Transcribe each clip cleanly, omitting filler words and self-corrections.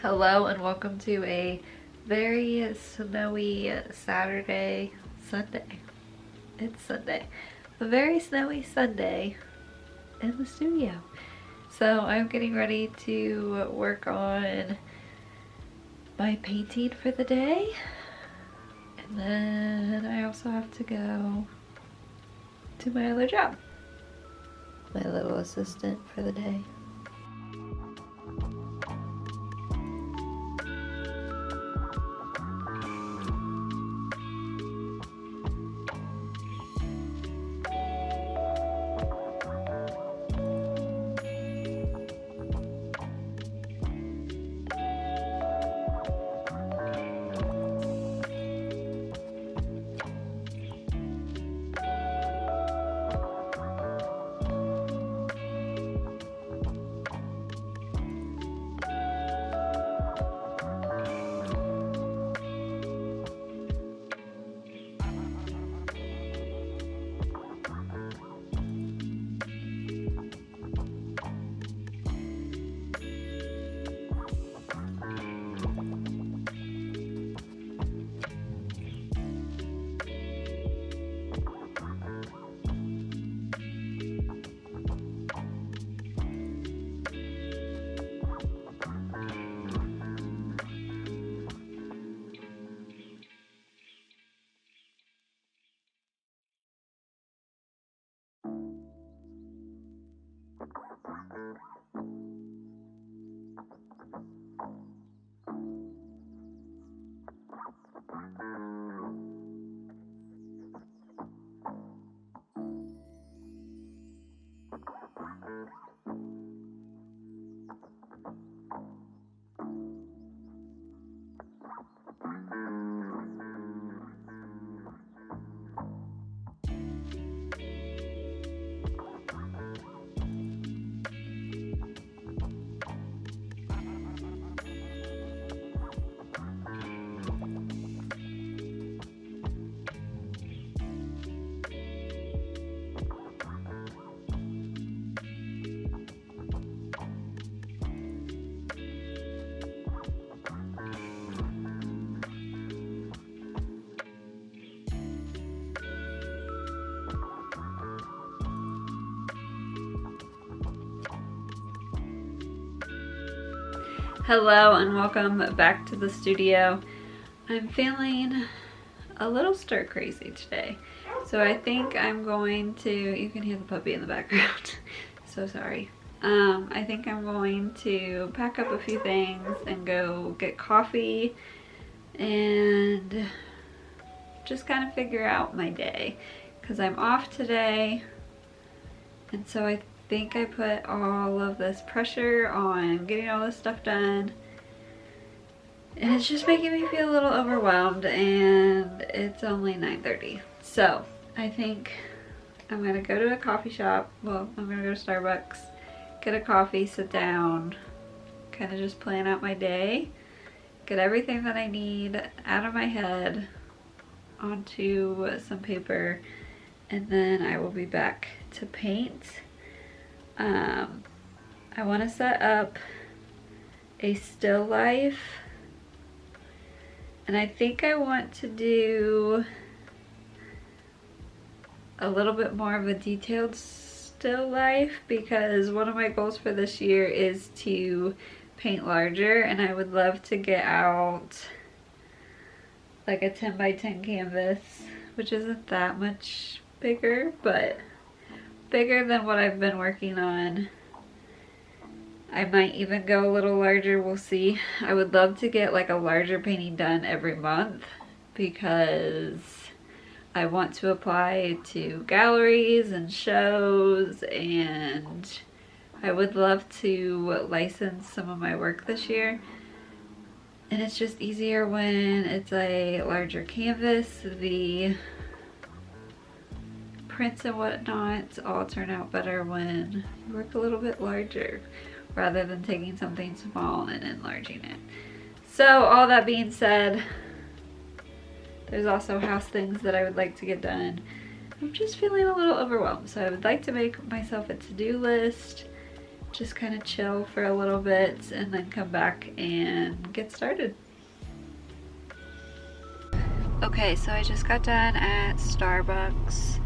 Hello and welcome to a very snowy Sunday. It's Sunday. A very snowy Sunday in the studio. So I'm getting ready to work on my painting for the day. And then I also have to go to my other job. My little assistant for the day. Hello and welcome back to the studio. I'm feeling a little stir crazy today. So I think I'm going to, you can hear the puppy in the background. So sorry. I think I'm going to pack up a few things and go get coffee and just kind of figure out my day. Because I'm off today. And so I think I put all of this pressure on getting all this stuff done, and it's just making me feel a little overwhelmed, and it's only 9:30. So I think I'm gonna go to a coffee shop. Well, I'm gonna go to Starbucks, get a coffee, sit down, kind of just plan out my day, get everything that I need out of my head onto some paper, and then I will be back to paint. I want to set up a still life, and I think I want to do a little bit more of a detailed still life, because one of my goals for this year is to paint larger, and I would love to get out like a 10 by 10 canvas, which isn't that much bigger, but bigger than what I've been working on. I might even go a little larger, we'll see. I would love to get like a larger painting done every month, because I want to apply to galleries and shows, and I would love to license some of my work this year. And it's just easier when it's a larger canvas. The prints and whatnot all turn out better when you work a little bit larger, rather than taking something small and enlarging it. So all that being said, there's also house things that I would like to get done. I'm just feeling a little overwhelmed, so I would like to make myself a to-do list just kind of chill for a little bit and then come back and get started. Okay, so I just got done at Starbucks.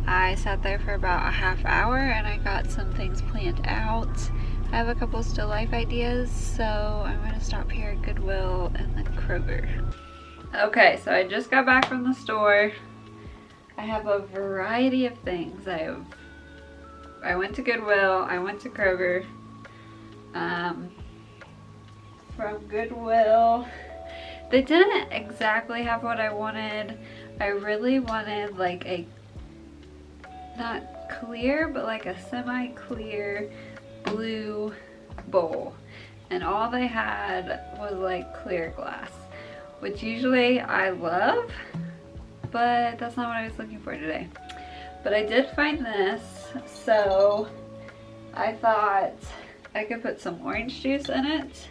I sat there for about a half hour and I got some things planned out. I have a couple still life ideas, so I'm gonna stop here at Goodwill and then Kroger. Okay, so I just got back from the store. I have a variety of things. I went to Goodwill, I went to Kroger. From Goodwill, they didn't exactly have what I wanted. I really wanted like a, not clear, but like a semi-clear blue bowl. And all they had was like clear glass, which usually I love, but that's not what I was looking for today. But I did find this, so I thought I could put some orange juice in it.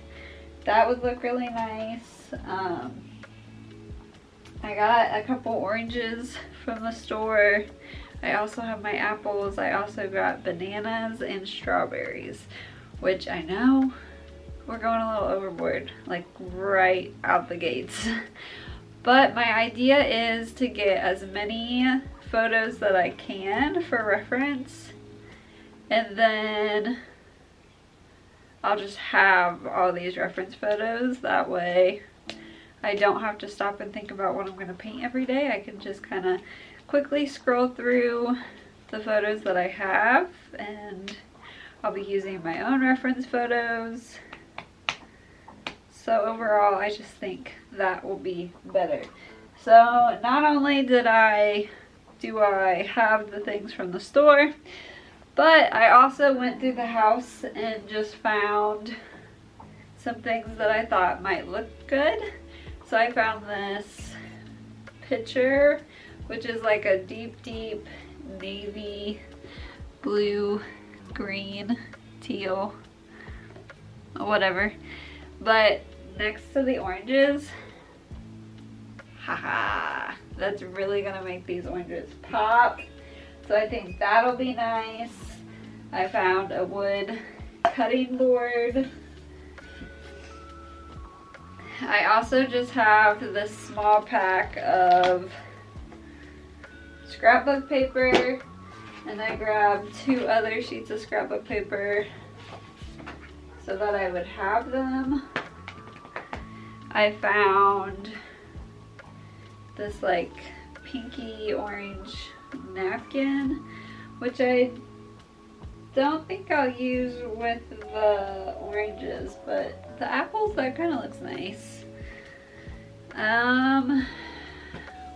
That would look really nice. I got a couple oranges from the store. I also have my apples. I also got bananas and strawberries, which I know we're going a little overboard, like right out the gates. But my idea is to get as many photos that I can for reference, and then I'll just have all these reference photos. That way I don't have to stop and think about what I'm going to paint every day. I can just kind of quickly scroll through the photos that I have, and I'll be using my own reference photos. So overall, I just think that will be better. So not only do I have the things from the store, but I also went through the house and just found some things that I thought might look good. So I found this picture, which is like a deep navy blue, green, teal, whatever. But next to the oranges, haha, that's really gonna make these oranges pop. So I think that'll be nice. I found a wood cutting board. I also just have this small pack of scrapbook paper, and I grabbed 2 other sheets of scrapbook paper so that I would have them. I found this like pinky orange napkin, which I don't think I'll use with the oranges, but the apples, that kind of looks nice.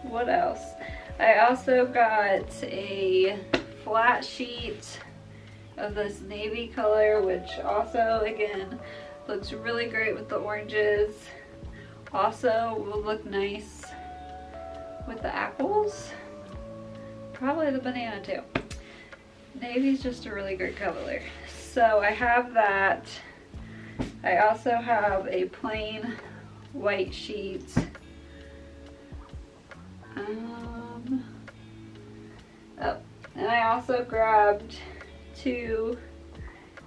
What else? I also got a flat sheet of this navy color, which also again looks really great with the oranges. Also will look nice with the apples. Probably the banana too. Navy's just a really great color. So I have that. I also have a plain white sheet. Oh, and I also grabbed 2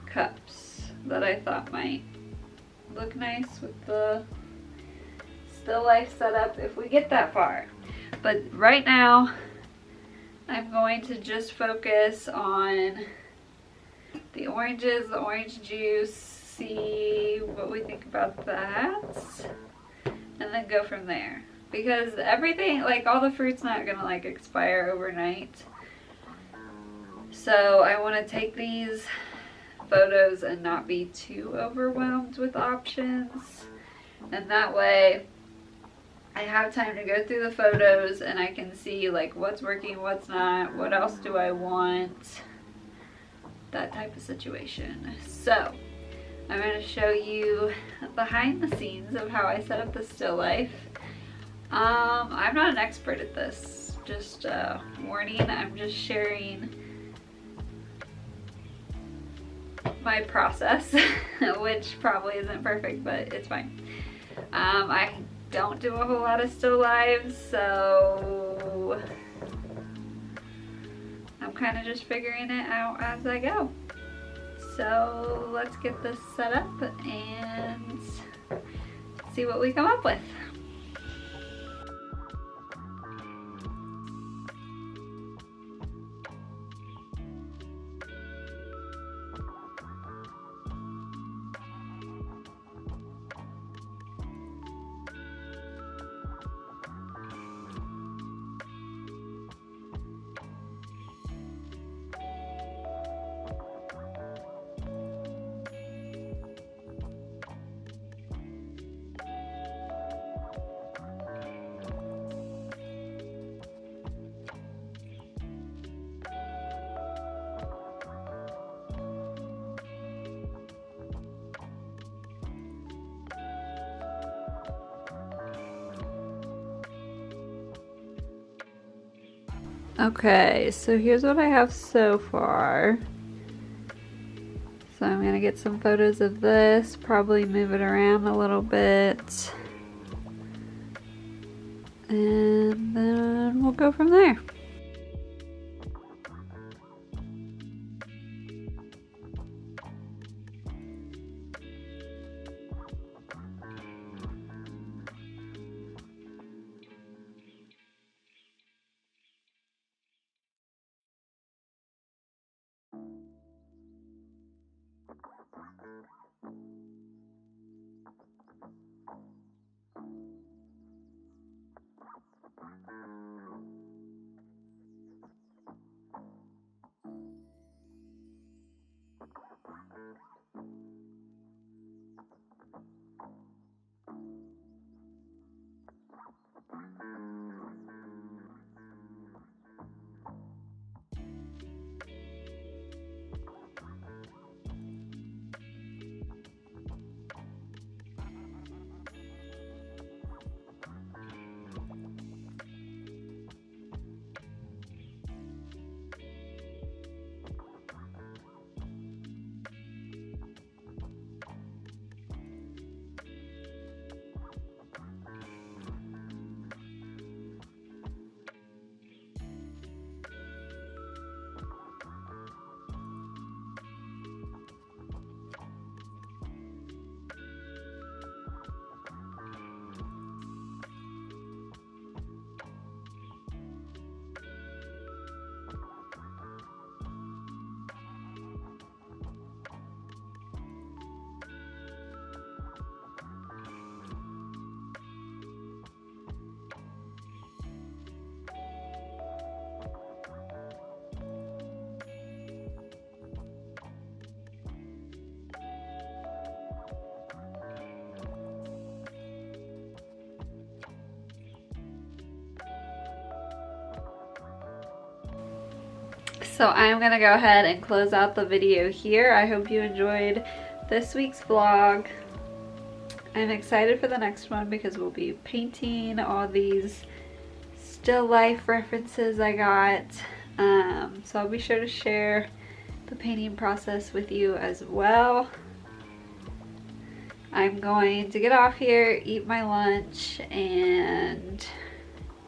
cups that I thought might look nice with the still life setup if we get that far. But right now, I'm going to just focus on the oranges, the orange juice, see what we think about that, and then go from there. Because everything, like all the fruit's not gonna like expire overnight. So I want to take these photos and not be too overwhelmed with options. And that way I have time to go through the photos and I can see like what's working, what's not, what else do I want, that type of situation. So I'm going to show you behind the scenes of how I set up the still life. I'm not an expert at this, just warning, I'm just sharing my process, which probably isn't perfect, but it's fine. I don't do a whole lot of still lives, so I'm kind of just figuring it out as I go. So let's get this set up and see what we come up with. Okay, so here's what I have so far. So I'm gonna get some photos of this, probably move it around a little bit, and then we'll go from there. So I'm gonna go ahead and close out the video here. I hope you enjoyed this week's vlog. I'm excited for the next one because we'll be painting all these still life references I got. So I'll be sure to share the painting process with you as well. I'm going to get off here, eat my lunch, and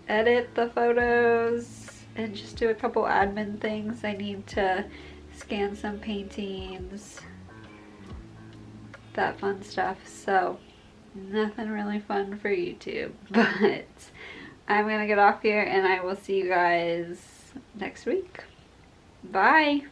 edit the photos and just do a couple admin things. I need to scan some paintings, that fun stuff. So nothing really fun for YouTube, but I'm gonna get off here and I will see you guys next week. Bye.